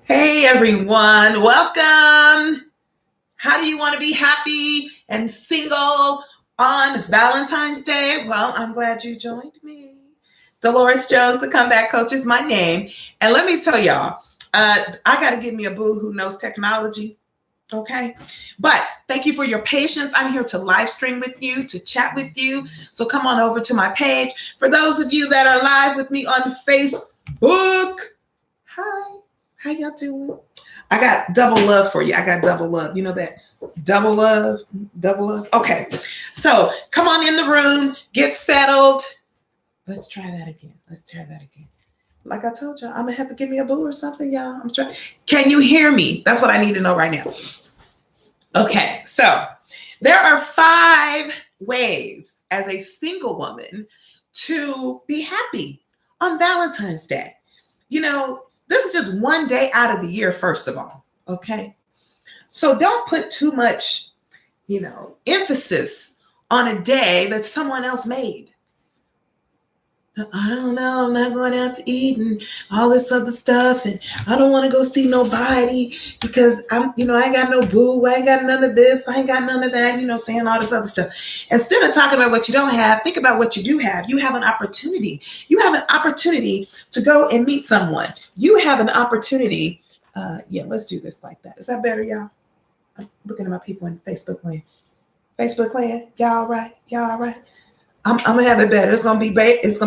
Hey everyone, welcome. How do you want to be happy and single on Valentine's Day? Well, I'm glad you joined me. Dolores Jones, the comeback coach, is my name. And let me tell y'all, I got to give me a boo who knows technology. Okay. But thank you for your patience. I'm here to live stream with you, to chat with you. So come on over to my page. For those of you that are live with me on Facebook, hi. How y'all doing? I got double love for you. I got double love. You know that? Double love, double love. Okay. So come on in the room, get settled. Let's try that again. Let's try that again. Like I told y'all, I'm gonna have to give me a boo or something, y'all. I'm trying. Can you hear me? That's what I need to know right now. Okay, so there are 5 ways as a single woman to be happy on Valentine's Day. You know, this is just one day out of the year, first of all. Okay. So don't put too much, emphasis on a day that someone else made. I don't know. I'm not going out to eat and all this other stuff. And I don't want to go see nobody because I ain't got no boo. I ain't got none of this. I ain't got none of that, saying all this other stuff. Instead of talking about what you don't have, think about what you do have. You have an opportunity. You have an opportunity to go and meet someone. You have an opportunity. Let's do this like that. Is that better, y'all? I'm looking at my people in Facebook land. Facebook land, y'all all right? Y'all all right? I'm gonna have it better. It's gonna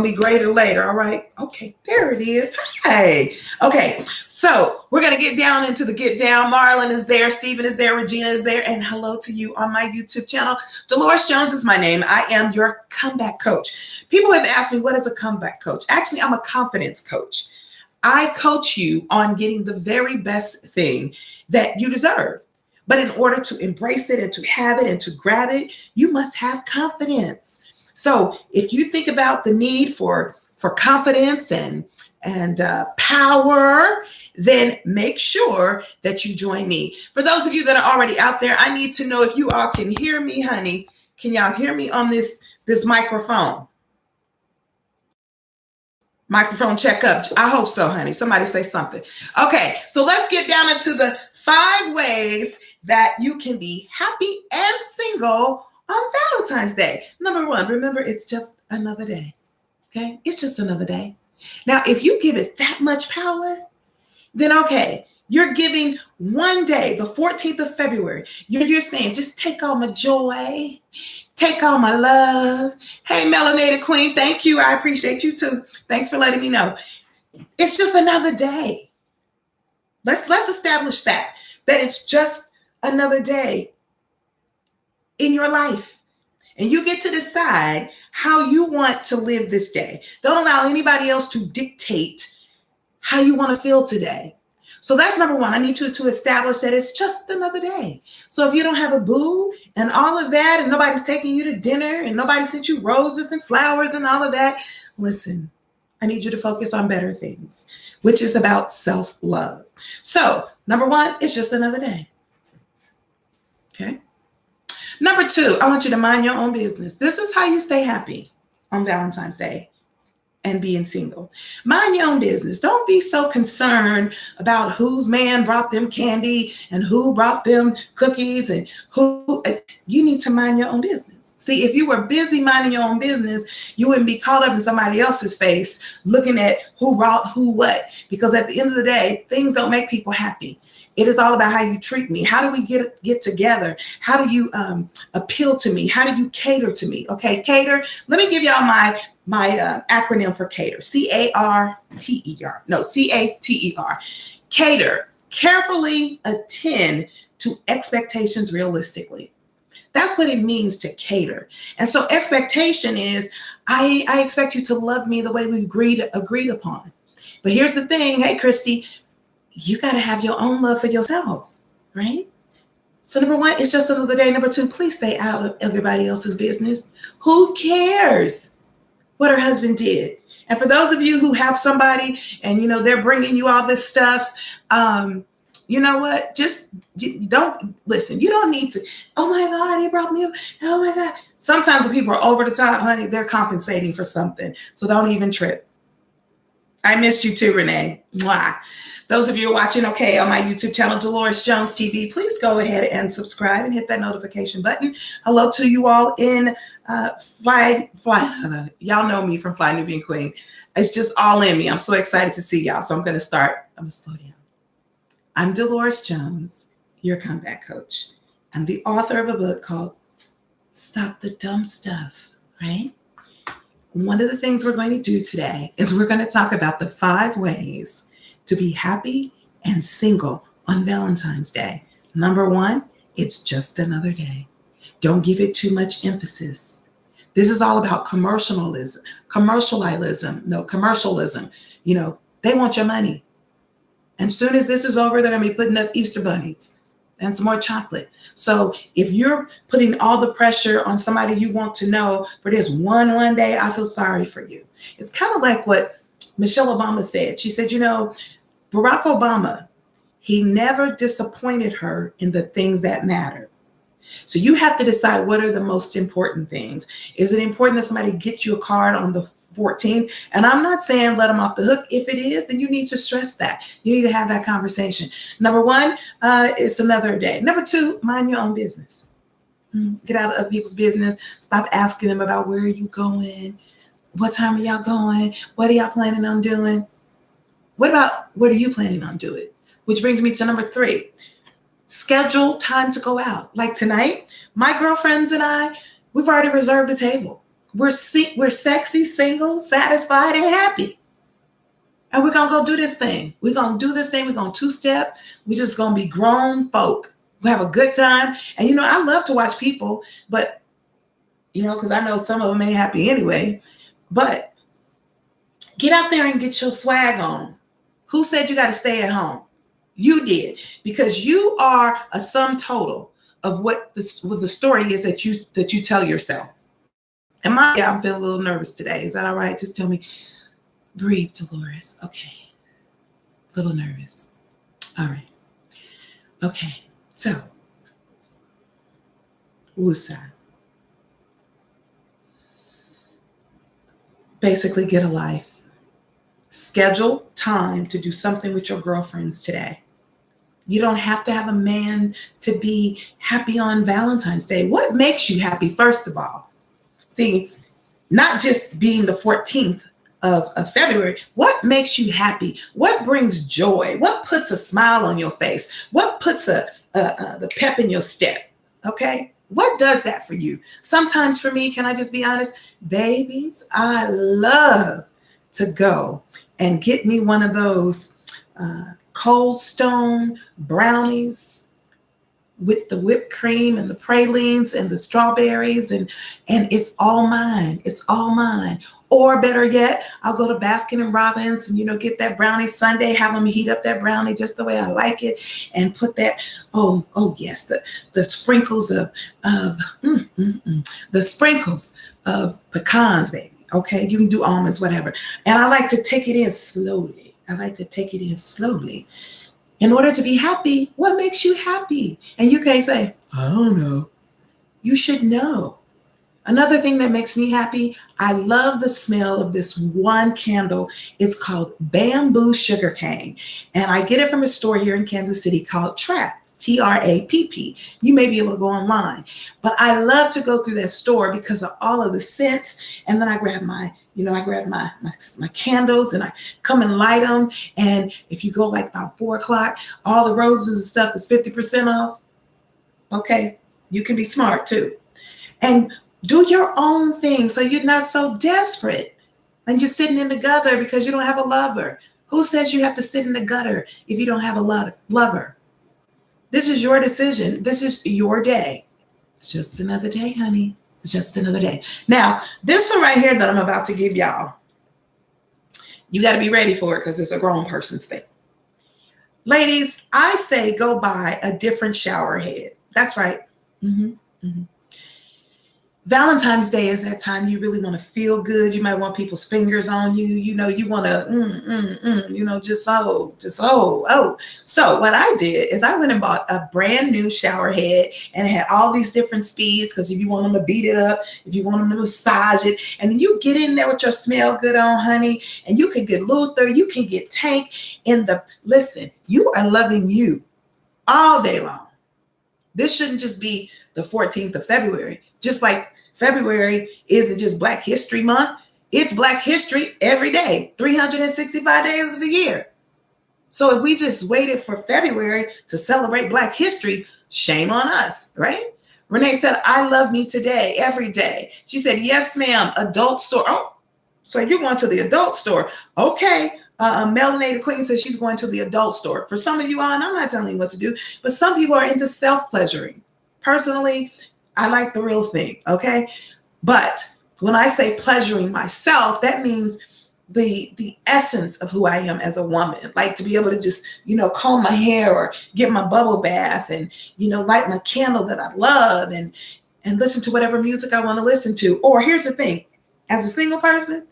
be greater later. All right. Okay, there it is. Hi. Okay, so we're gonna get down into the get down. Marlon is there, Stephen is there, Regina is there, and hello to you on my YouTube channel. Dolores Jones is my name. I am your comeback coach. People have asked me, what is a comeback coach? Actually, I'm a confidence coach. I coach you on getting the very best thing that you deserve. But in order to embrace it and to have it and to grab it, you must have confidence. So if you think about the need for confidence and power, then make sure that you join me. For those of you that are already out there, I need to know if you all can hear me, honey. Can y'all hear me on this microphone? Microphone check up. I hope so, honey. Somebody say something. Okay, so let's get down into the 5 ways that you can be happy and single on Valentine's Day. Number 1, remember, it's just another day. Okay? It's just another day. Now, if you give it that much power, then okay, you're giving one day, the 14th of February. You're saying, just take all my joy, take all my love. Hey, Melanated Queen, thank you. I appreciate you too. Thanks for letting me know. It's just another day. Let's establish that it's just another day in your life. And you get to decide how you want to live this day. Don't allow anybody else to dictate how you want to feel today. So that's number 1. I need you to establish that it's just another day. So if you don't have a boo and all of that, and nobody's taking you to dinner, and nobody sent you roses and flowers and all of that, listen, I need you to focus on better things, which is about self-love. So number 1, it's just another day. Okay. Number 2, I want you to mind your own business. This is how you stay happy on Valentine's Day and being single. Mind your own business. Don't be so concerned about whose man brought them candy and who brought them cookies and who. You need to mind your own business. See, if you were busy minding your own business, you wouldn't be caught up in somebody else's face looking at who brought who what. Because at the end of the day, things don't make people happy. It is all about how you treat me. How do we get together? How do you appeal to me? How do you cater to me? Okay, cater. Let me give y'all my acronym for cater. C-A-R-T-E-R. No, C-A-T-E-R. Cater. Carefully attend to expectations realistically. That's what it means to cater. And so expectation is, I expect you to love me the way we agreed upon. But here's the thing. Hey, Christy, you got to have your own love for yourself, right? So number 1, it's just another day. Number 2, please stay out of everybody else's business. Who cares what her husband did? And for those of you who have somebody and, they're bringing you all this stuff, you know what? Just don't listen. You don't need to. Oh my God, he brought me up. Oh my God. Sometimes when people are over the top, honey, they're compensating for something. So don't even trip. I missed you too, Renee. Mwah. Those of you who are watching, okay, on my YouTube channel, Dolores Jones TV, please go ahead and subscribe and hit that notification button. Hello to you all in Fly. Y'all know me from Fly Nubian Queen. It's just all in me. I'm so excited to see y'all. So I'm going to start. I'm going to slow down. I'm Dolores Jones, your comeback coach. I'm the author of a book called Stop the Dumb Stuff, right? One of the things we're going to do today is we're going to talk about the 5 ways to be happy and single on Valentine's Day. Number 1, it's just another day. Don't give it too much emphasis. This is all about commercialism. You know, they want your money. And soon as this is over, they're going to be putting up Easter bunnies and some more chocolate. So if you're putting all the pressure on somebody you want to know for this one day, I feel sorry for you. It's kind of like what Michelle Obama said. She said, you know, Barack Obama, he never disappointed her in the things that matter. So you have to decide what are the most important things. Is it important that somebody gets you a card on the 14th? And I'm not saying let them off the hook. If it is, then you need to stress that. You need to have that conversation. Number 1, it's another day. Number 2, mind your own business. Get out of other people's business. Stop asking them about where are you going? What time are y'all going? What are y'all planning on doing? What are you planning on doing? Which brings me to number 3. Schedule time to go out. Like tonight, my girlfriends and I, we've already reserved a table. We're sexy, single, satisfied, and happy. And we're going to go do this thing. We're going to do this thing. We're going to 2-step. We're just going to be grown folk. We have a good time. And, you know, I love to watch people, but, you know, because I know some of them ain't happy anyway. But get out there and get your swag on. Who said you got to stay at home? You did, because you are a sum total of what the story is that you tell yourself. And I'm feeling a little nervous today. Is that all right? Just tell me, breathe, Dolores. Okay. A little nervous. All right. Okay. So, woosah. Basically, get a life. Schedule time to do something with your girlfriends today. You don't have to have a man to be happy on Valentine's Day. What makes you happy, first of all? See, not just being the 14th of February. What makes you happy? What brings joy? What puts a smile on your face? What puts the pep in your step? Okay? What does that for you? Sometimes for me, can I just be honest? Babies, I love to go and get me one of those Cold Stone brownies with the whipped cream and the pralines and the strawberries, and it's all mine. It's all mine. Or better yet, I'll go to Baskin and Robbins and, you know, get that brownie sundae, have them heat up that brownie just the way I like it, and put that, oh yes, the sprinkles of the sprinkles of pecans, baby. Okay, you can do almonds, whatever. And I like to take it in slowly. In order to be happy, what makes you happy? And you can't say, I don't know. You should know. Another thing that makes me happy, I love the smell of this one candle. It's called Bamboo Sugarcane. And I get it from a store here in Kansas City called Trapp. Trapp. You may be able to go online. But I love to go through that store because of all of the scents. And then I grab my candles and I come and light them. And if you go like about 4:00, all the roses and stuff is 50% off. Okay, you can be smart too. And do your own thing so you're not so desperate and you're sitting in the gutter because you don't have a lover. Who says you have to sit in the gutter if you don't have a lover? This is your decision. This is your day. It's just another day, honey. It's just another day. Now, this one right here that I'm about to give y'all, you got to be ready for it because it's a grown person's thing. Ladies, I say go buy a different shower head. That's right. Valentine's Day is that time you really want to feel good. You might want people's fingers on you. You know, you want to, oh. So what I did is I went and bought a brand new shower head, and it had all these different speeds, because if you want them to beat it up, if you want them to massage it, and then you get in there with your smell good on, honey, and you can get Luther, you can get Tank listen, you are loving you all day long. This shouldn't just be the 14th of February. Just like February isn't just Black History Month. It's Black History every day, 365 days of the year. So if we just waited for February to celebrate Black History, shame on us, right? Renee said, I love me today, every day. She said, yes, ma'am, adult store. Oh, so you're going to the adult store. Okay. Melanated Queen says she's going to the adult store. For some of you all, and I'm not telling you what to do, but some people are into self-pleasuring. Personally, I like the real thing, okay? But when I say pleasuring myself, that means the essence of who I am as a woman. Like to be able to just, comb my hair or get my bubble bath and, light my candle that I love and listen to whatever music I want to listen to. Or here's the thing, as a single person,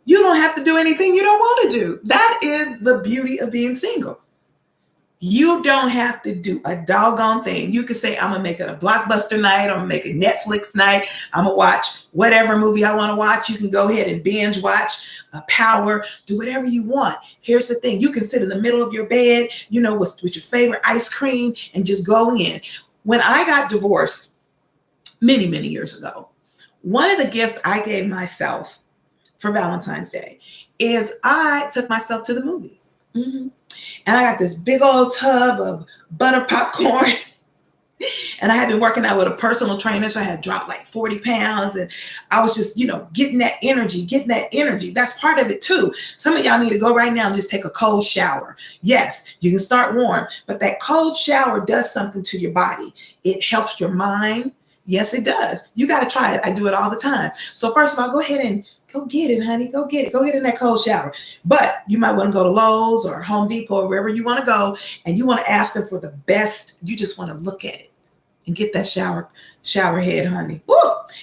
you don't have to do anything you don't want to do. That is the beauty of being single. You don't have to do a doggone thing. You can say, I'm going to make it a blockbuster night. I'm going to make it Netflix night. I'm going to watch whatever movie I want to watch. You can go ahead and binge watch Power. Do whatever you want. Here's the thing. You can sit in the middle of your bed, with your favorite ice cream and just go in. When I got divorced many, many years ago, one of the gifts I gave myself for Valentine's Day is I took myself to the movies. Mm-hmm. And I got this big old tub of butter popcorn. And I had been working out with a personal trainer, so I had dropped like 40 pounds. And I was just, getting that energy. That's part of it too. Some of y'all need to go right now and just take a cold shower. Yes, you can start warm, but that cold shower does something to your body. It helps your mind. Yes, it does. You got to try it. I do it all the time. So first of all, go ahead and go get it, honey. Go get it. Go get in that cold shower. But you might want to go to Lowe's or Home Depot or wherever you want to go, and you want to ask them for the best. You just want to look at it and get that shower head, honey. Woo!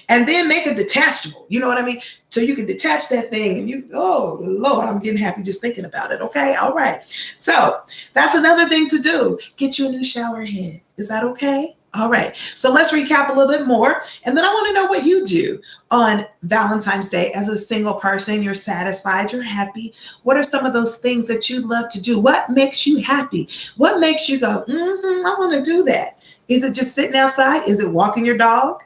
And then make it detachable. You know what I mean? So you can detach that thing and oh, Lord, I'm getting happy just thinking about it. Okay. All right. So that's another thing to do. Get you a new shower head. Is that okay? All right. So let's recap a little bit more. And then I want to know what you do on Valentine's Day as a single person. You're satisfied. You're happy. What are some of those things that you love to do? What makes you happy? What makes you go, I want to do that? Is it just sitting outside? Is it walking your dog?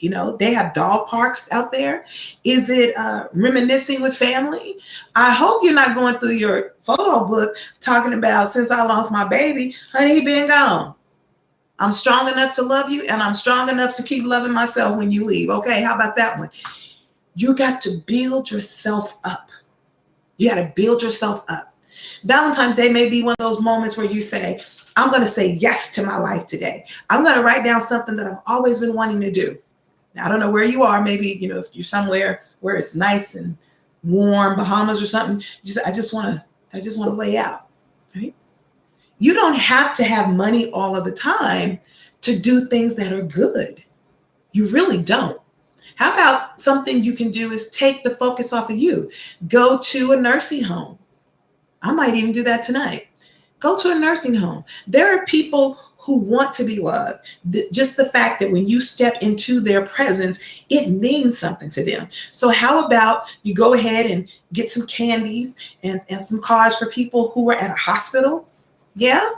They have dog parks out there. Is it reminiscing with family? I hope you're not going through your photo book talking about, since I lost my baby, honey, he been gone. I'm strong enough to love you, and I'm strong enough to keep loving myself when you leave. Okay, how about that one? You got to build yourself up. You got to build yourself up. Valentine's Day may be one of those moments where you say, I'm going to say yes to my life today. I'm going to write down something that I've always been wanting to do. Now, I don't know where you are. Maybe, if you're somewhere where it's nice and warm, Bahamas or something, I just want to lay out, right? You don't have to have money all of the time to do things that are good. You really don't. How about something you can do is take the focus off of you. Go to a nursing home. I might even do that tonight. Go to a nursing home. There are people who want to be loved. Just the fact that when you step into their presence, it means something to them. So how about you go ahead and get some candies and some cards for people who are at a hospital? Yeah,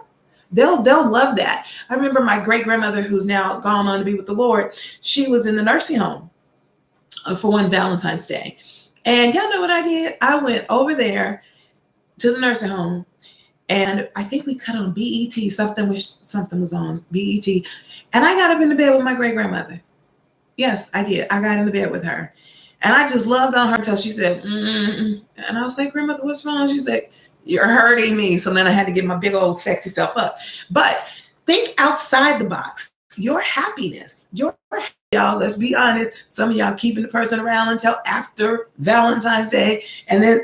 they'll love that. I remember my great-grandmother, who's now gone on to be with the Lord. She was in the nursing home for one Valentine's Day. And y'all know what I did? I went over there to the nursing home, and I think we cut on BET. Something was on BET. And I got up in the bed with my great-grandmother. Yes, I did. I got in the bed with her. And I just loved on her until she said, And I was like, Grandmother, what's wrong? She said, you're hurting me. So then I had to get my big old sexy self up. But think outside the box. Your happiness. Y'all, let's be honest. Some of y'all keeping the person around until after Valentine's Day. And then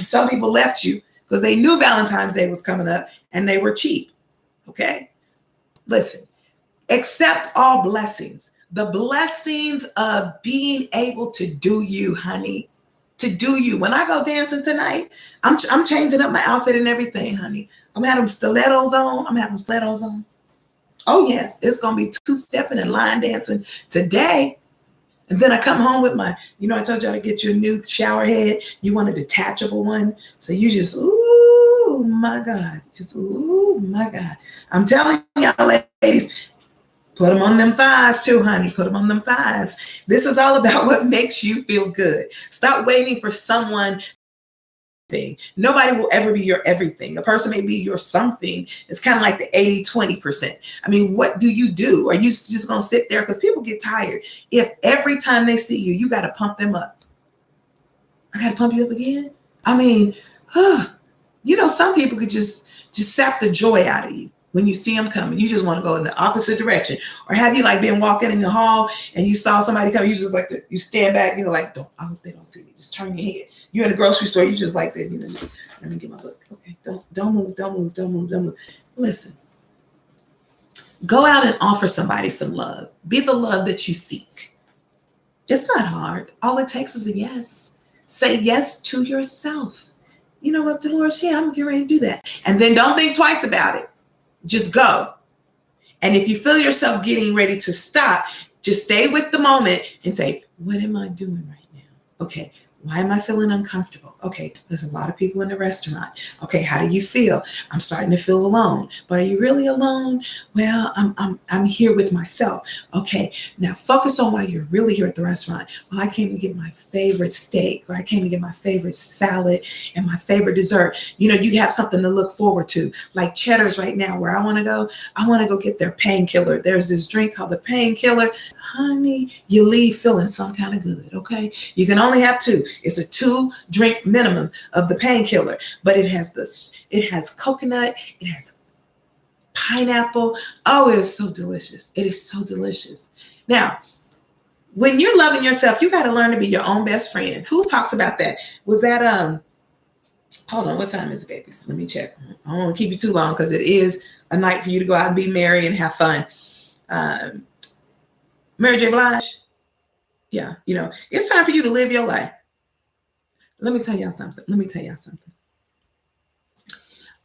some people left you because they knew Valentine's Day was coming up and they were cheap. Okay? Listen, accept all blessings. The blessings of being able to do you, honey. To do you. When I go dancing tonight, I'm changing up my outfit and everything, honey. I'm having stilettos on. I'm having stilettos on. Oh, yes. It's going to be two-stepping and line dancing today. And then I come home with my, I told y'all to get you a new shower head. You want a detachable one. So you just, ooh, my God. Just, ooh, my God. I'm telling y'all, ladies, put them on them thighs too, honey. Put them on them thighs. This is all about what makes you feel good. Stop waiting for someone. Nobody will ever be your everything. A person may be your something. It's kind of like the 80-20%. I mean, what do you do? Are you just going to sit there? Because people get tired. If every time they see you, you got to pump them up. I got to pump you up again? I mean, some people could just sap the joy out of you. When you see them coming, you just want to go in the opposite direction. Or have you like been walking in the hall and you saw somebody coming, you just like, you stand back, like, I hope they don't see me. Just turn your head. You're in the grocery store, you just like this, let me get my book. Okay, don't move. Listen, go out and offer somebody some love. Be the love that you seek. It's not hard. All it takes is a yes. Say yes to yourself. You know what, Dolores? Yeah, I'm getting ready to do that. And then don't think twice about it. Just go. And if you feel yourself getting ready to stop, just stay with the moment and say, what am I doing right now? Okay. Why am I feeling uncomfortable? Okay, there's a lot of people in the restaurant. Okay, how do you feel? I'm starting to feel alone. But are you really alone? Well, I'm here with myself. Okay, now focus on why you're really here at the restaurant. Well, I came to get my favorite steak, or I came to get my favorite salad and my favorite dessert. You have something to look forward to. Like Cheddar's right now, where I want to go get their painkiller. There's this drink called the painkiller. Honey, you leave feeling some kind of good, okay? You can only have two. It's a 2-drink minimum of the painkiller, but it has coconut, it has pineapple. Oh, it is so delicious. It is so delicious. Now, when you're loving yourself, you got to learn to be your own best friend. Who talks about that? Was that, hold on, what time is it, babies? Let me check. I don't want to keep you too long because it is a night for you to go out and be merry and have fun. Mary J. Blige. Yeah, it's time for you to live your life. Let me tell y'all something.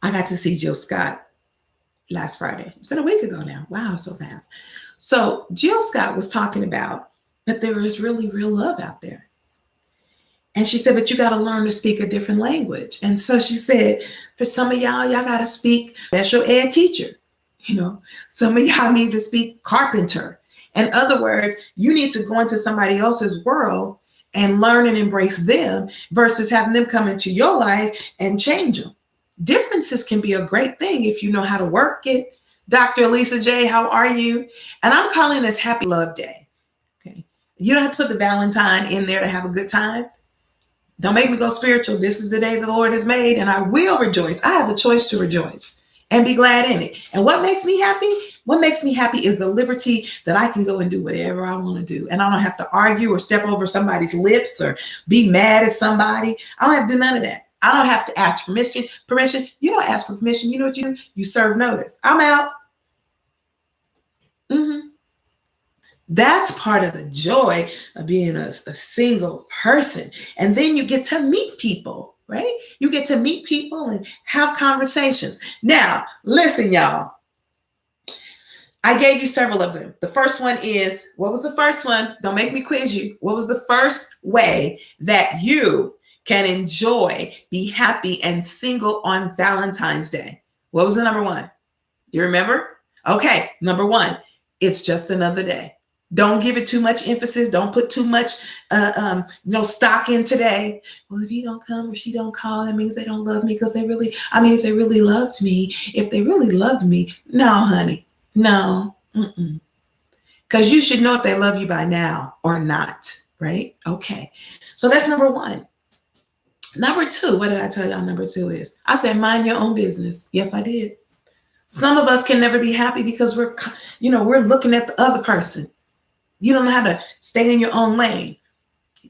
I got to see Jill Scott last Friday. It's been a week ago now. Wow, so fast. So Jill Scott was talking about that there is really real love out there. And she said, but you got to learn to speak a different language. And so she said, for some of y'all got to speak special ed teacher. Some of y'all need to speak carpenter. In other words, you need to go into somebody else's world and learn and embrace them versus having them come into your life and change them. Differences can be a great thing if you know how to work it. Dr. Lisa J, how are you? And I'm calling this Happy Love Day. Okay. You don't have to put the Valentine in there to have a good time. Don't make me go spiritual. This is the day the Lord has made, and I will rejoice. I have a choice to rejoice and be glad in it. And what makes me happy? What makes me happy is the liberty that I can go and do whatever I want to do. And I don't have to argue or step over somebody's lips or be mad at somebody. I don't have to do none of that. I don't have to ask permission. You don't ask for permission. You know what you do? You serve notice. I'm out. That's part of the joy of being a single person. And then you get to meet people, right? You get to meet people and have conversations. Now, listen, y'all. I gave you several of them. The first one is, what was the first one? Don't make me quiz you. What was the first way that you can enjoy, be happy, and single on Valentine's Day? What was the number one? You remember? Okay, number one, it's just another day. Don't give it too much emphasis. Don't put too much stock in today. Well, if he don't come or she don't call, that means they don't love me because if they really loved me, no, honey. No, because you should know if they love you by now or not, right? Okay, so that's number one. Number two, what did I tell y'all number two is? I said, mind your own business. Yes, I did. Some of us can never be happy because we're looking at the other person. You don't know how to stay in your own lane.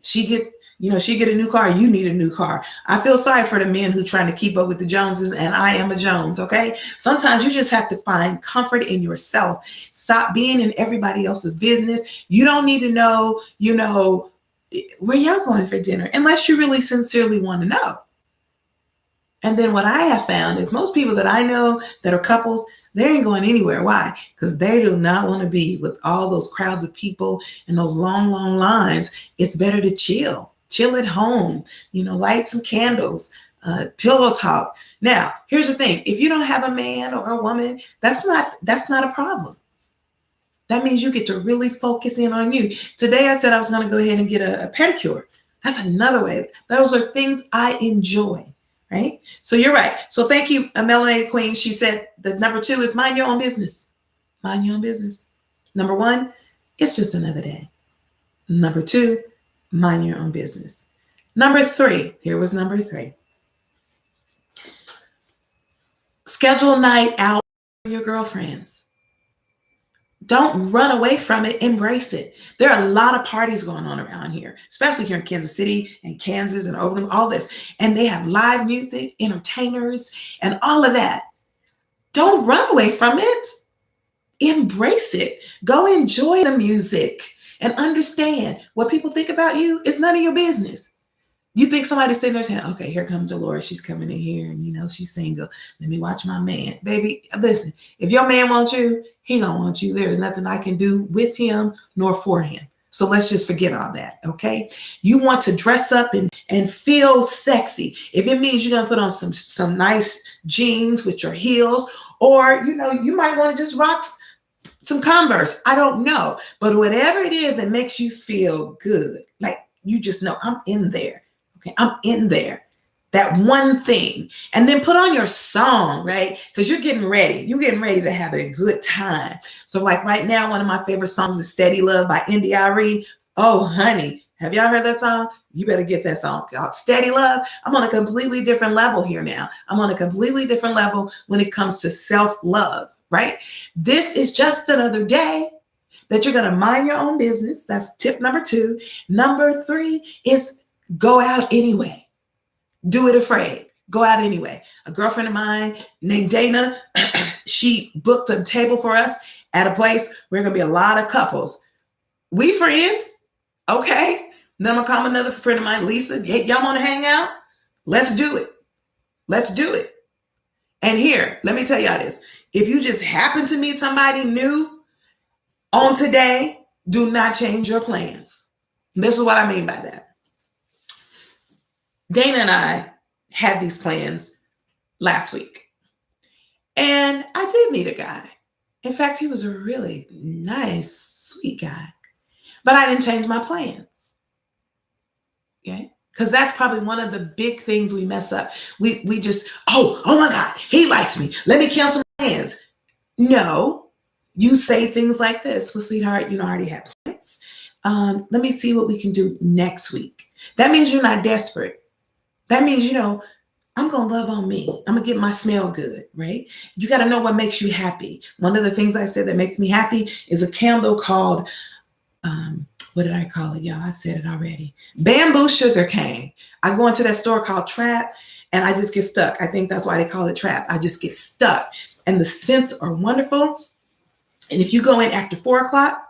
She get She get a new car, you need a new car. I feel sorry for the men who trying to keep up with the Joneses, and I am a Jones, okay? Sometimes you just have to find comfort in yourself. Stop being in everybody else's business. You don't need to know, where y'all going for dinner unless you really sincerely want to know. And then what I have found is most people that I know that are couples, they ain't going anywhere. Why? Because they do not want to be with all those crowds of people and those long, long lines. It's better to chill at home, light some candles, pillow talk. Now, here's the thing. If you don't have a man or a woman, that's not a problem. That means you get to really focus in on you. Today, I said I was going to go ahead and get a pedicure. That's another way. Those are things I enjoy, right? So you're right. So thank you, Melanated Queen. She said the number 2 is mind your own business. Mind your own business. Number 1, it's just another day. Number 2, mind your own business. Number 3, here was number 3. Schedule night out with your girlfriends. Don't run away from it. Embrace it. There are a lot of parties going on around here, especially here in Kansas City and Kansas and over them, all this. And they have live music, entertainers, and all of that. Don't run away from it. Embrace it. Go enjoy the music and understand what people think about you is none of your business. You think somebody's sitting there saying, okay, here comes Dolores. She's coming in here and, she's single. Let me watch my man. Baby, listen, if your man wants you, he gonna want you. There's nothing I can do with him nor for him. So let's just forget all that, okay? You want to dress up and feel sexy. If it means you're gonna put on some nice jeans with your heels, or, you might want to just rock some Converse. I don't know. But whatever it is that makes you feel good, like you just know I'm in there. Okay, I'm in there. That one thing. And then put on your song, right? Because you're getting ready. You're getting ready to have a good time. So like right now, one of my favorite songs is Steady Love by India.Arie. Oh, honey. Have y'all heard that song? You better get that song called Steady Love. I'm on a completely different level here now. I'm on a completely different level when it comes to self-love, right? This is just another day that you're going to mind your own business. That's tip number 2. Number 3 is go out anyway. Do it afraid. Go out anyway. A girlfriend of mine named Dana, she booked a table for us at a place where going to be a lot of couples. We friends, okay? Then I'm going to call another friend of mine, Lisa. Hey, y'all want to hang out? Let's do it. Let's do it. And here, let me tell y'all this. If you just happen to meet somebody new on today, do not change your plans. This is what I mean by that. Dana and I had these plans last week. And I did meet a guy. In fact, he was a really nice, sweet guy. But I didn't change my plans. Okay? Because that's probably one of the big things we mess up. We just, oh my God, he likes me. Let me cancel my plans. No, you say things like this. Well, sweetheart, I already have plans. Let me see what we can do next week. That means you're not desperate. That means, I'm going to love on me. I'm going to get my smell good, right? You got to know what makes you happy. One of the things I said that makes me happy is a candle called, what did I call it, y'all? I said it already. Bamboo sugar cane. I go into that store called Trap and I just get stuck. I think that's why they call it Trap. I just get stuck. And the scents are wonderful. And if you go in after 4 o'clock,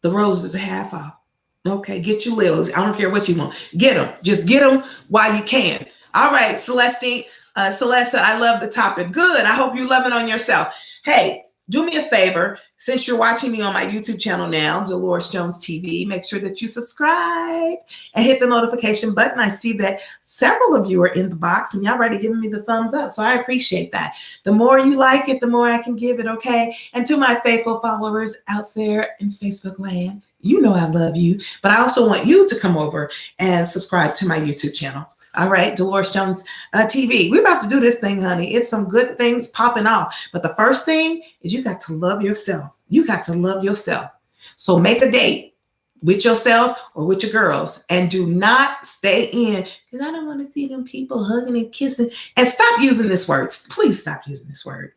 the roses are half off. Okay, get your littles. I don't care what you want. Get them. Just get them while you can. All right, Celeste, I love the topic. Good. I hope you love it on yourself. Hey, do me a favor. Since you're watching me on my YouTube channel now, Dolores Jones TV, make sure that you subscribe and hit the notification button. I see that several of you are in the box and y'all already giving me the thumbs up. So I appreciate that. The more you like it, the more I can give it, okay? And to my faithful followers out there in Facebook land, you know I love you, but I also want you to come over and subscribe to my YouTube channel. All right, Dolores Jones TV. We're about to do this thing, honey. It's some good things popping off. But the first thing is you got to love yourself. You got to love yourself. So make a date with yourself or with your girls and do not stay in because I don't want to see them people hugging and kissing. And stop using this word. Please stop using this word.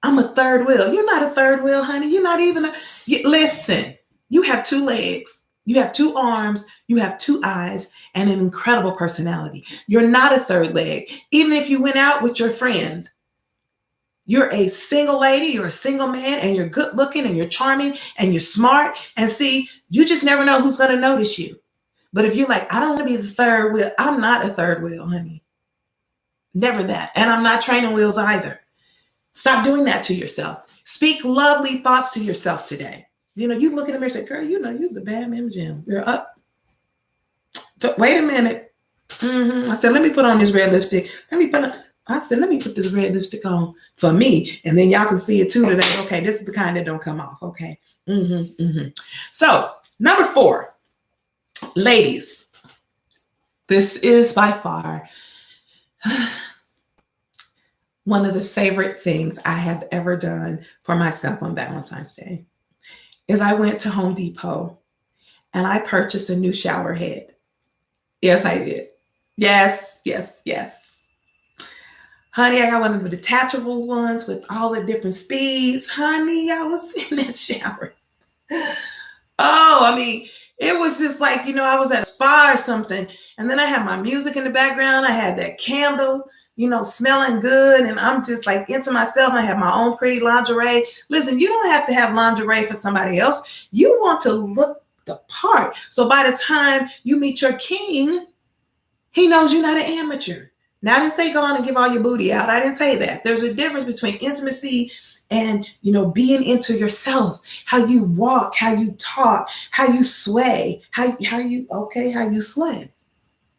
I'm a third wheel. You're not a third wheel, honey. You're not even listen, you have 2 legs. You have two arms, you have two eyes, and an incredible personality. You're not a third leg. Even if you went out with your friends, you're a single lady, you're a single man, and you're good looking and you're charming and you're smart. And see, you just never know who's going to notice you. But if you're like, I don't want to be the third wheel, I'm not a third wheel, honey. Never that. And I'm not training wheels either. Stop doing that to yourself. Speak lovely thoughts to yourself today. You look in the mirror and say, girl, you're a bad man, Jim. You're up. Wait a minute. I said, let me put on this red lipstick. Let me put this red lipstick on for me. And then y'all can see it too today. Okay, this is the kind that don't come off. Okay. So, number 4, ladies, this is by far one of the favorite things I have ever done for myself on Valentine's Day is I went to Home Depot and I purchased a new shower head. Yes, I did. Yes. Honey, I got one of the detachable ones with all the different speeds. Honey, I was in that shower. It was just like, I was at a spa or something. And then I had my music in the background. I had that candle, smelling good. And I'm just like into myself. I have my own pretty lingerie. Listen, you don't have to have lingerie for somebody else. You want to look the part. So by the time you meet your king, he knows you're not an amateur. Now, I didn't say go on and give all your booty out. I didn't say that. There's a difference between intimacy and, being into yourself, how you walk, how you talk, how you sway, how you slay.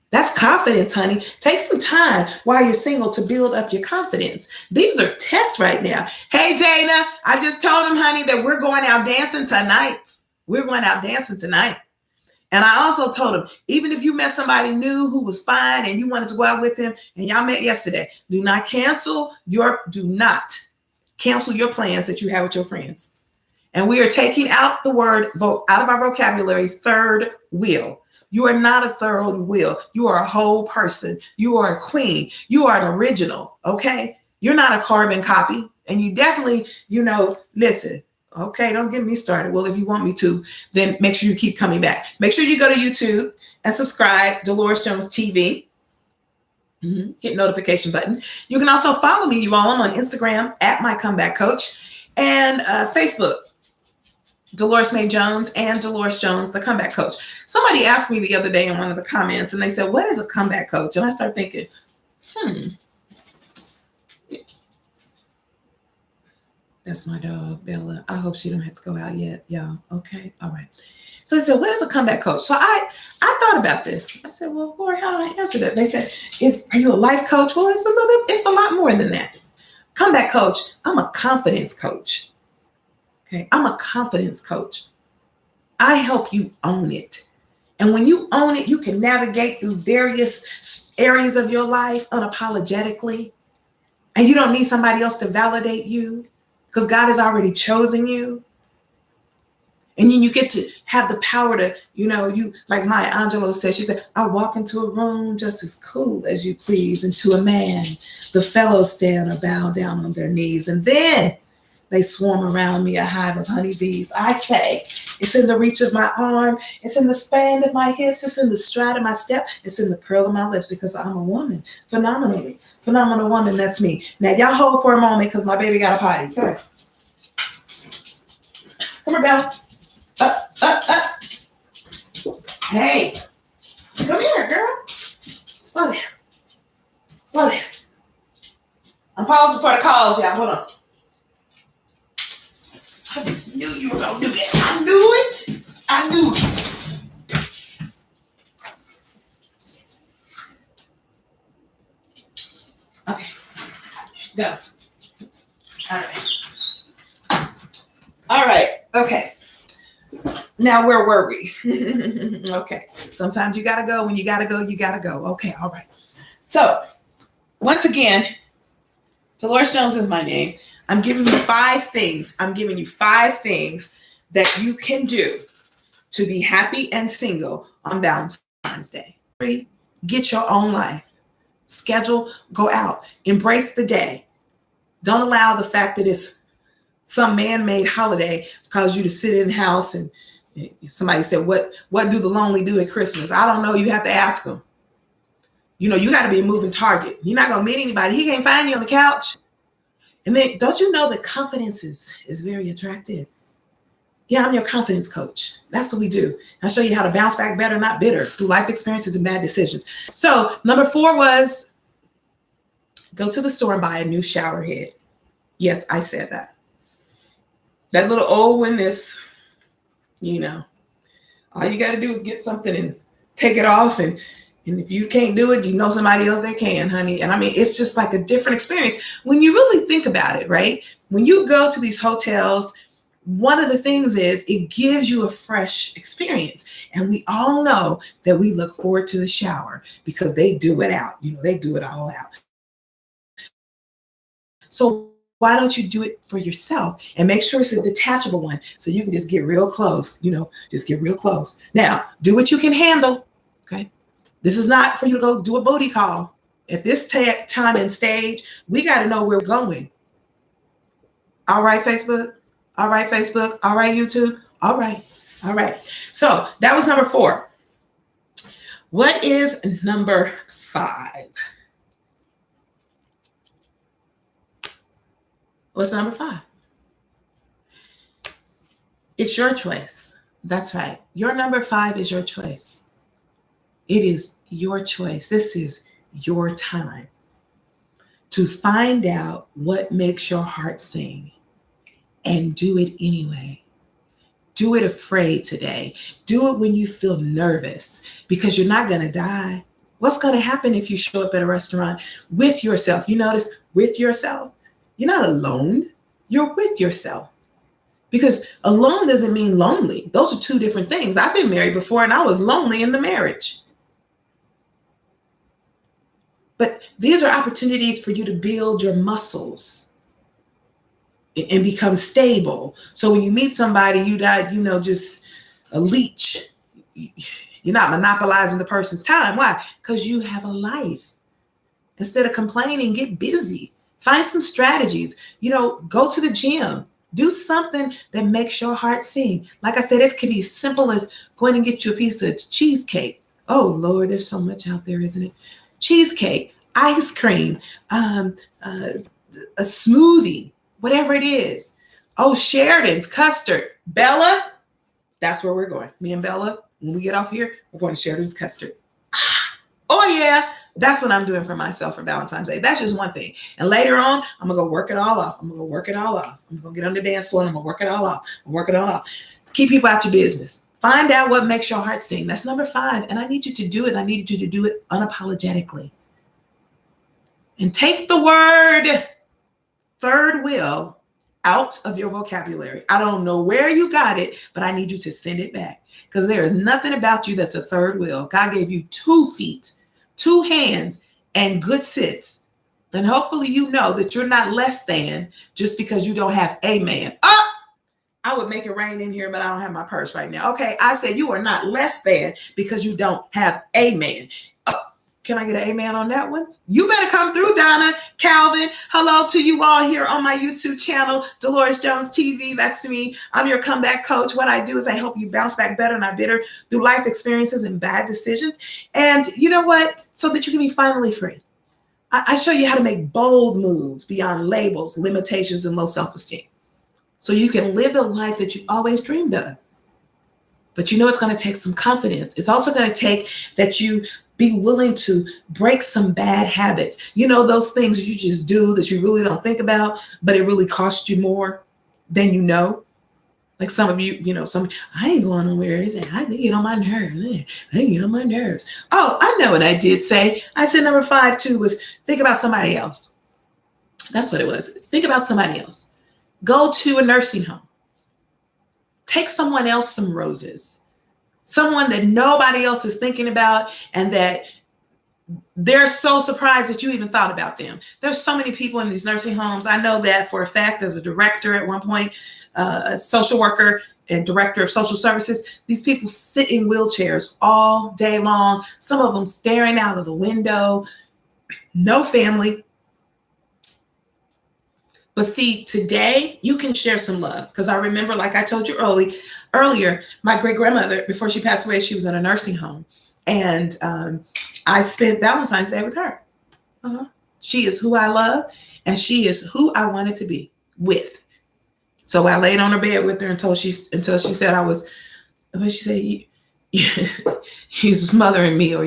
That's confidence, honey. Take some time while you're single to build up your confidence. These are tests right now. Hey, Dana, I just told him, honey, that we're going out dancing tonight. We're going out dancing tonight. And I also told him, even if you met somebody new who was fine and you wanted to go out with him and y'all met yesterday, do not cancel your plans that you have with your friends. And we are taking out the word out of our vocabulary, third wheel. You are not a third wheel. You are a whole person. You are a queen. You are an original, okay? You're not a carbon copy. And you definitely, listen, okay, don't get me started. Well, if you want me to, then make sure you keep coming back. Make sure you go to YouTube and subscribe, Dolores Jones TV. Hit notification button. You can also follow me, you all. I'm on Instagram at My Comeback Coach and Facebook, Dolores May Jones and Dolores Jones, the Comeback Coach. Somebody asked me the other day in one of the comments and they said, what is a comeback coach? And I started thinking, That's my dog, Bella. I hope she don't have to go out yet, y'all. Okay, all right. So they said, what is a comeback coach? So I thought about this. I said, well, Lord, how do I answer that? They said, are you a life coach? Well, it's a lot more than that. Comeback coach, I'm a confidence coach. Okay, I'm a confidence coach. I help you own it. And when you own it, you can navigate through various areas of your life unapologetically. And you don't need somebody else to validate you because God has already chosen you. And then you get to have the power to, you like Maya Angelou said, she said, I walk into a room just as cool as you please. And to a man, the fellows stand or bow down on their knees. And then they swarm around me, a hive of honeybees. I say, it's in the reach of my arm. It's in the span of my hips. It's in the stride of my step. It's in the curl of my lips because I'm a woman. Phenomenal woman. That's me. Now, y'all hold for a moment because my baby got a potty. Come here. Come here, Belle. Up. Hey. Come here, girl. Slow down. I'm pausing for the calls, y'all. Hold on. I just knew you were going to do that. I knew it. Okay. Go. All right. Okay. Now, where were we? Okay. Sometimes you got to go. When you got to go, you got to go. Okay. All right. So, once again, Dolores Jones is my name. I'm giving you 5 things. That you can do to be happy and single on Valentine's Day. 3, get your own life. Schedule, go out. Embrace the day. Don't allow the fact that it's some man-made holiday to cause you to sit in the house and Somebody said, what do the lonely do at Christmas? I don't know. You have to ask them. You know, you got to be a moving target. You're not going to meet anybody. He can't find you on the couch. And then don't you know that confidence is very attractive? Yeah, I'm your confidence coach. That's what we do. I'll show you how to bounce back better, not bitter, through life experiences and bad decisions. So number 4 was go to the store and buy a new shower head. Yes, I said that. That little old one is, you know, all you got to do is get something and take it off. And if you can't do it, you know somebody else that can, honey. And I mean, it's just like a different experience when you really think about it, right? When you go to these hotels, one of the things is it gives you a fresh experience. And we all know that we look forward to the shower because they do it out. You know, they do it all out. So why don't you do it for yourself and make sure it's a detachable one so you can just get real close, you know, just get real close. Now, do what you can handle, okay? This is not for you to go do a booty call. At this time and stage, we got to know where we're going. All right, Facebook. All right, Facebook. All right, YouTube. All right. All right. So that was number 4. What is number 5? What's number 5? It's your choice. That's right. Your number 5 is your choice. It is your choice. This is your time to find out what makes your heart sing and do it anyway. Do it afraid today. Do it when you feel nervous because you're not going to die. What's going to happen if you show up at a restaurant with yourself? You notice with yourself. You're not alone. You're with yourself. Because alone doesn't mean lonely. Those are 2 different things. I've been married before and I was lonely in the marriage. But these are opportunities for you to build your muscles and become stable. So when you meet somebody, you're not, you know, just a leech. You're not monopolizing the person's time. Why? Because you have a life. Instead of complaining, get busy. Find some strategies. You know, go to the gym. Do something that makes your heart sing. Like I said, it can be as simple as going and get you a piece of cheesecake. Oh, Lord, there's so much out there, isn't it? Cheesecake, ice cream, a smoothie, whatever it is. Oh, Sheridan's custard. Bella, that's where we're going. Me and Bella, when we get off here, we're going to Sheridan's custard. Oh, yeah. That's what I'm doing for myself for Valentine's Day. That's just one thing. And later on, I'm going to go work it all off. I'm going to work it all off. I'm going to get on the dance floor and I'm going to work it all off. Work it all off. Keep people out your business. Find out what makes your heart sing. That's number 5. And I need you to do it. I need you to do it unapologetically. And take the word third wheel out of your vocabulary. I don't know where you got it, but I need you to send it back because there is nothing about you that's a third wheel. God gave you 2 feet, 2 hands, and good sense. And hopefully you know that you're not less than just because you don't have a man. Oh, I would make it rain in here, but I don't have my purse right now. Okay, I said you are not less than because you don't have a man. Can I get an amen on that one? You better come through, Donna, Calvin. Hello to you all here on my YouTube channel, Dolores Jones TV. That's me. I'm your comeback coach. What I do is I help you bounce back better, not bitter, through life experiences and bad decisions. And you know what? So that you can be finally free. I show you how to make bold moves beyond labels, limitations, and low self-esteem. So you can live the life that you always dreamed of. But you know it's going to take some confidence. It's also going to take that you be willing to break some bad habits. You know, those things you just do that you really don't think about, but it really costs you more than you know. Like some of you, you know, I ain't going nowhere. I get on my nerves. I get on my nerves. Oh, I know what I did say. I said number 5 too was think about somebody else. That's what it was. Think about somebody else. Go to a nursing home. Take someone else some roses. Someone that nobody else is thinking about and that they're so surprised that you even thought about them. There's so many people in these nursing homes. I know that for a fact as a director at one point, a social worker and director of social services. These people sit in wheelchairs all day long. Some of them staring out of the window, no family. But see, today you can share some love because I remember, like I told you early, earlier, my great grandmother, before she passed away, she was in a nursing home. And I spent Valentine's Day with her. Uh-huh. She is who I love, and she is who I wanted to be with. So I laid on her bed with her until she said I was, what she said, you smothering me, or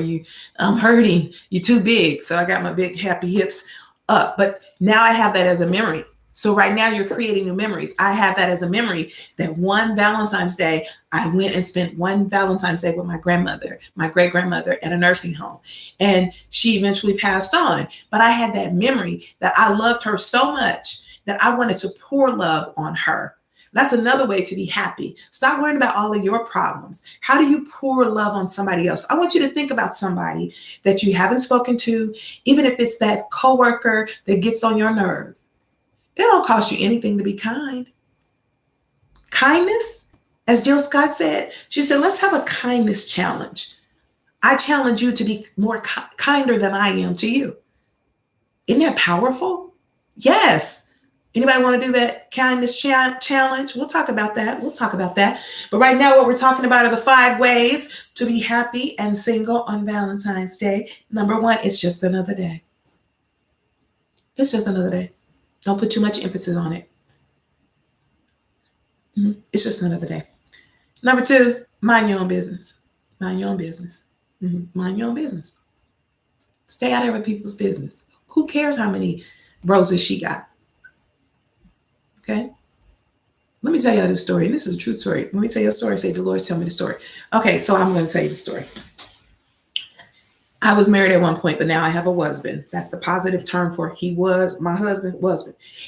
I'm hurting, you're too big. So I got my big happy hips up. But now I have that as a memory. So right now you're creating new memories. I have that as a memory, that one Valentine's Day, I went and spent one Valentine's Day with my grandmother, my great grandmother, at a nursing home. And she eventually passed on. But I had that memory that I loved her so much that I wanted to pour love on her. That's another way to be happy. Stop worrying about all of your problems. How do you pour love on somebody else? I want you to think about somebody that you haven't spoken to, even if it's that coworker that gets on your nerve. It don't cost you anything to be kind. Kindness, as Jill Scott said, she said, let's have a kindness challenge. I challenge you to be more kinder than I am to you. Isn't that powerful? Yes. Anybody want to do that kindness challenge? We'll talk about that. But right now, what we're talking about are the 5 ways to be happy and single on Valentine's Day. Number 1, it's just another day. It's just another day. Don't put too much emphasis on it. It's just another day. Number 2, mind your own business. Mind your own business. Mind your own business. Stay out of other people's business. Who cares how many roses she got? Okay. Let me tell you this story. And this is a true story. Let me tell you a story. Say, the Lord tell me the story. Okay, so I'm going to tell you the story. I was married at one point, but now I have a husband. That's the positive term for he was my husband.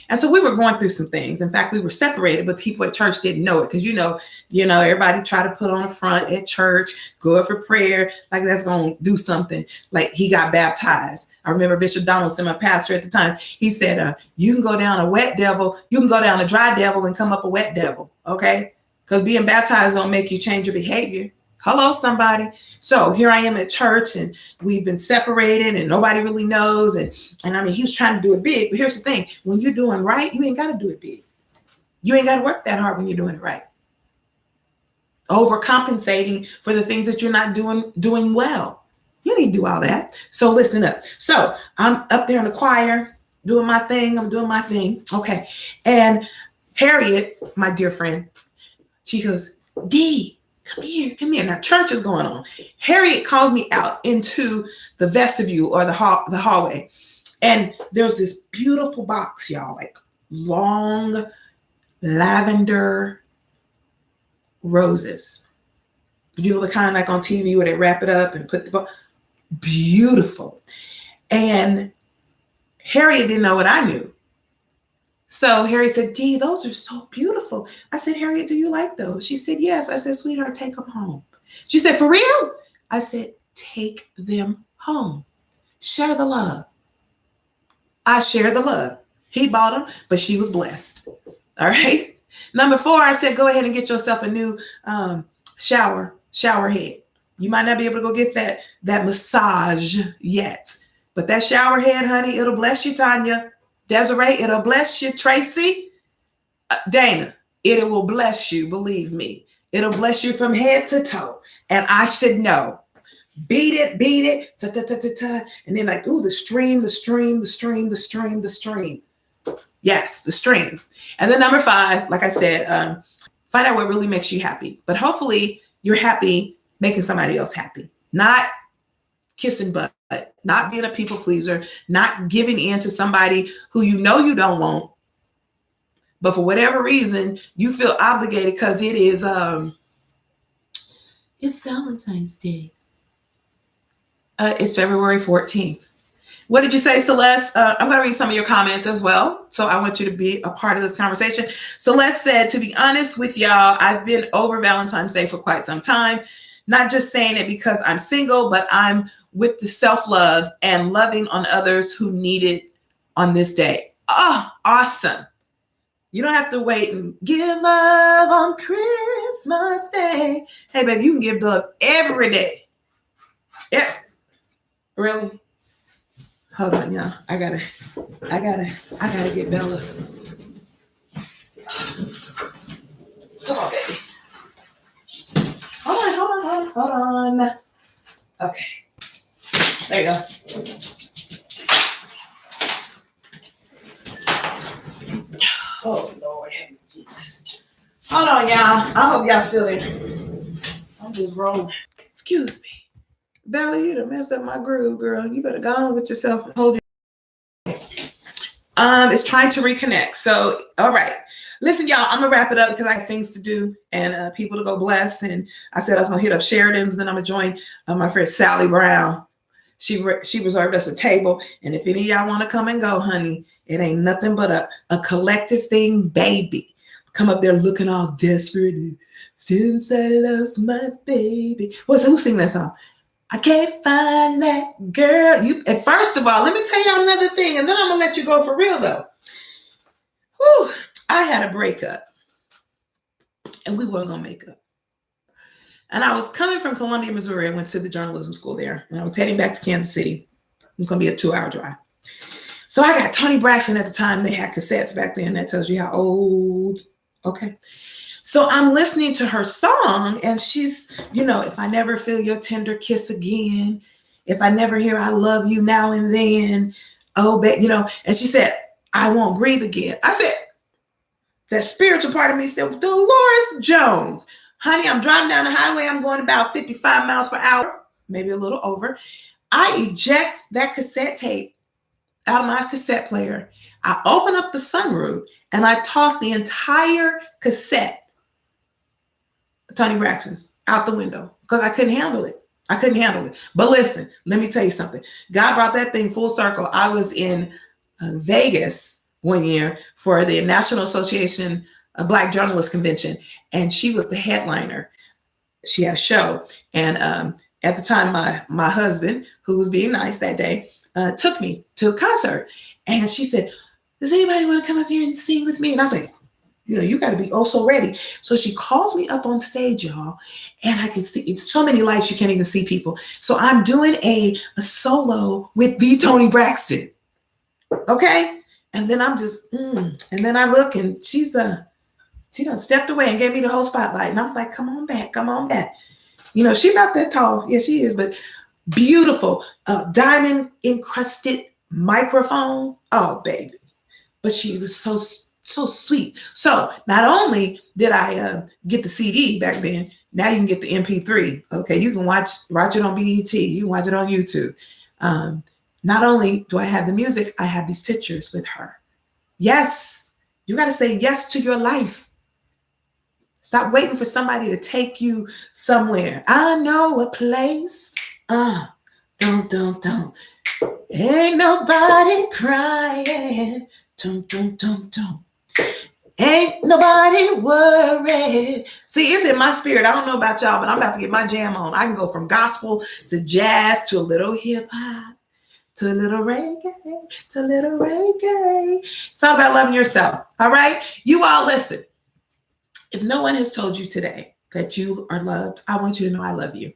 And so we were going through some things. In fact, we were separated, but people at church didn't know it because, you know, everybody try to put on a front at church, go up for prayer, like that's going to do something. Like he got baptized. I remember Bishop Donaldson, my pastor at the time, he said, you can go down a wet devil, you can go down a dry devil and come up a wet devil, okay? Because being baptized don't make you change your behavior. Hello, somebody. So here I am at church and we've been separated and nobody really knows. And I mean, he was trying to do it big. But here's the thing. When you're doing right, you ain't got to do it big. You ain't got to work that hard when you're doing it right. Overcompensating for the things that you're not doing well. You need to do all that. So listen up. So I'm up there in the choir doing my thing. I'm doing my thing. Okay. And Harriet, my dear friend, she goes, D, come here. Now church is going on. Harriet calls me out into the vestibule or the hallway. And there's this beautiful box, y'all, like long lavender roses. You know, the kind like on TV where they wrap it up and put the box. Beautiful. And Harriet didn't know what I knew. So Harriet said, Dee, those are so beautiful. I said, Harriet, do you like those? She said, yes. I said, sweetheart, take them home. She said, for real? I said, take them home. Share the love. I shared the love. He bought them, but she was blessed. All right. Number 4, I said, go ahead and get yourself a new shower head. You might not be able to go get that massage yet, but that shower head, honey, it'll bless you, Tanya. Desiree, it'll bless you. Tracy, Dana, it will bless you. Believe me, it'll bless you from head to toe. And I should know. Beat it, ta, ta, ta, ta, ta. And then like, ooh, the stream. Yes, the stream. And then number 5, like I said, find out what really makes you happy. But hopefully you're happy making somebody else happy. Not kissing butt, not being a people pleaser, not giving in to somebody who you know you don't want. But for whatever reason, you feel obligated because it is it's Valentine's Day. It's February 14th. What did you say, Celeste? I'm going to read some of your comments as well. So I want you to be a part of this conversation. Celeste said, to be honest with y'all, I've been over Valentine's Day for quite some time. Not just saying it because I'm single, but I'm with the self-love and loving on others who need it on this day. Oh, awesome. You don't have to wait and give love on Christmas Day. Hey, baby, you can give love every day. Yeah. Really? Hold on, y'all. I gotta get Bella. Come on, baby. Oh, Lord, help me, Jesus. Hold on, y'all. I hope y'all still in. I'm just rolling. Excuse me. Bella, you done messed up my groove, girl. You better go on with yourself. Hold it. It's trying to reconnect. So, all right. Listen, y'all, I'm going to wrap it up because I have things to do and people to go bless. And I said I was going to hit up Sheridan's, and then I'm going to join my friend Sally Brown. She reserved us a table. And if any of y'all want to come and go, honey, it ain't nothing but a collective thing, baby. Come up there looking all desperate. Since I lost my baby. Who sing that song? I can't find that girl. And first of all, let me tell y'all another thing, and then I'm going to let you go for real, though. Whew, I had a breakup, and we weren't going to make up. And I was coming from Columbia, Missouri. I went to the journalism school there, and I was heading back to Kansas City. It was going to be a 2-hour drive. So I got Toni Braxton at the time. They had cassettes back then. That tells you how old. Okay. So I'm listening to her song, and she's, if I never feel your tender kiss again, if I never hear I love you now and then, oh, but, and she said, I won't breathe again. I said, that spiritual part of me said, Dolores Jones. Honey, I'm driving down the highway. I'm going about 55 miles per hour, maybe a little over. I eject that cassette tape out of my cassette player. I open up the sunroof and I toss the entire cassette, Toni Braxton's, out the window because I couldn't handle it. But listen, let me tell you something. God brought that thing full circle. I was in Vegas one year for the National Association of Black Journalists Convention, and she was the headliner. She had a show, and at the time, my husband, who was being nice that day, took me to a concert, and she said, does anybody want to come up here and sing with me? And I was like, you got to be so ready. So she calls me up on stage, y'all, and I can see, it's so many lights you can't even see people. So I'm doing a solo with the Toni Braxton, okay? And then I'm just, and then I look, and she done stepped away and gave me the whole spotlight. And I'm like, come on back. She not that tall. Yeah, she is, but beautiful, diamond encrusted microphone. Oh, baby. But she was so sweet. So not only did I get the CD back then, now you can get the MP3. Okay, you can watch it on BET. You can watch it on YouTube. Not only do I have the music, I have these pictures with her. Yes, you got to say yes to your life. Stop waiting for somebody to take you somewhere. I know a place. Don't. Ain't nobody crying. Don't. Ain't nobody worried. See, it's in my spirit. I don't know about y'all, but I'm about to get my jam on. I can go from gospel to jazz to a little hip hop to a little reggae, to a little reggae. It's all about loving yourself. All right? You all listen. If no one has told you today that you are loved, I want you to know I love you.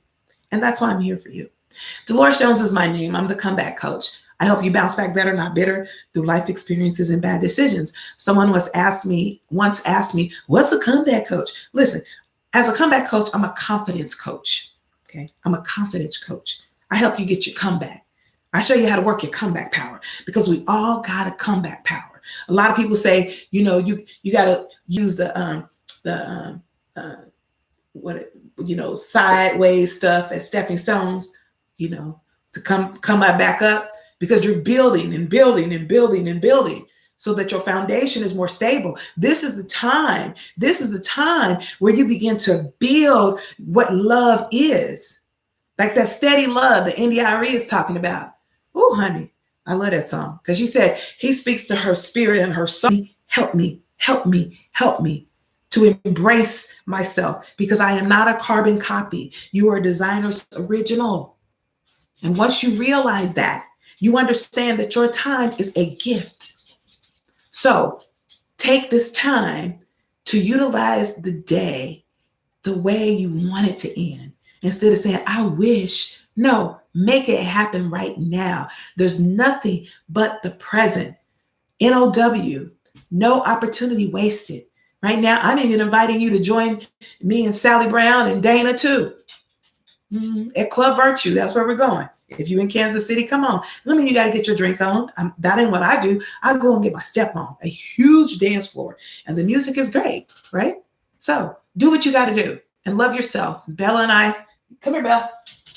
And that's why I'm here for you. Dolores Jones is my name. I'm the comeback coach. I help you bounce back better, not bitter, through life experiences and bad decisions. Someone once asked me, what's a comeback coach? Listen, as a comeback coach, I'm a confidence coach. Okay? I'm a confidence coach. I help you get your comeback. I show you how to work your comeback power because we all got a comeback power. A lot of people say, you got to use the sideways stuff as stepping stones, to come back up because you're building and building and building and building so that your foundation is more stable. This is the time where you begin to build what love is. Like that steady love that India.Arie is talking about. Oh, honey, I love that song because she said he speaks to her spirit and her soul. Help me to embrace myself because I am not a carbon copy. You are a designer's original. And once you realize that, you understand that your time is a gift. So take this time to utilize the day the way you want it to end. Instead of saying, I wish, no, make it happen right now. There's nothing but the present. NOW, no opportunity wasted. Right now, I'm even inviting you to join me and Sally Brown and Dana too. At Club Virtue, that's where we're going. If you in Kansas City, come on. Let me, you got to get your drink on. That ain't what I do. I go and get my step on. A huge dance floor. And the music is great, right? So do what you got to do and love yourself. Bella and I, come here, Bella.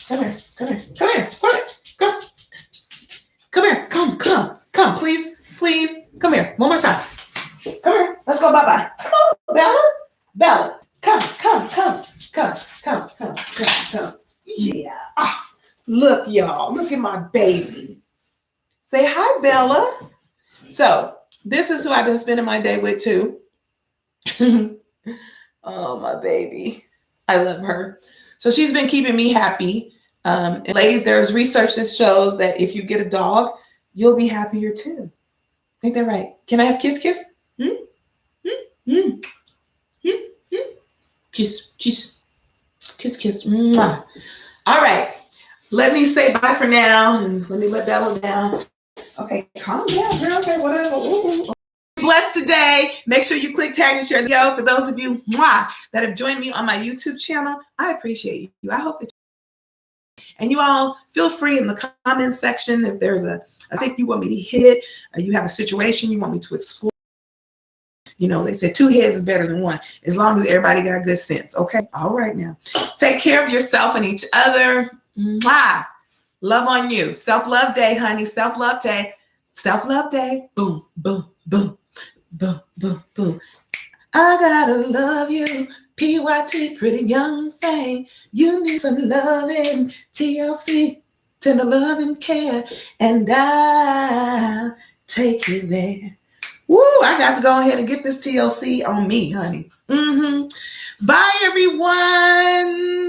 Come here, come here, come here, come here, come. Come here, come, please, come here, one more time. Come here, let's go bye-bye. Come on, Bella, come. Yeah, look, y'all, look at my baby. Say hi, Bella. So this is who I've been spending my day with too. Oh, my baby, I love her. So she's been keeping me happy. And ladies, there's research that shows that if you get a dog, you'll be happier too. Ain't that right? Can I have kiss? Kiss. Mwah. All right. Let me say bye for now, and let me let Bella down. Okay, calm down, girl. Okay, whatever. Ooh. Blessed today. Make sure you click tag and share the video. For those of you that have joined me on my YouTube channel, I appreciate you. I hope that. And you all feel free in the comment section if there's a thing you want me to hit, or you have a situation you want me to explore. You know, they say 2 heads is better than 1, as long as everybody got good sense. Okay. All right now. Take care of yourself and each other. Mwah. Love on you. Self-love day, honey. Self-love day. Self-love day. Boom, boom, boom, boom, boom, boom. I gotta love you. PYT, pretty young thing. You need some loving. TLC, tender love and care. And I'll take you there. Woo, I got to go ahead and get this TLC on me, honey. Bye, everyone.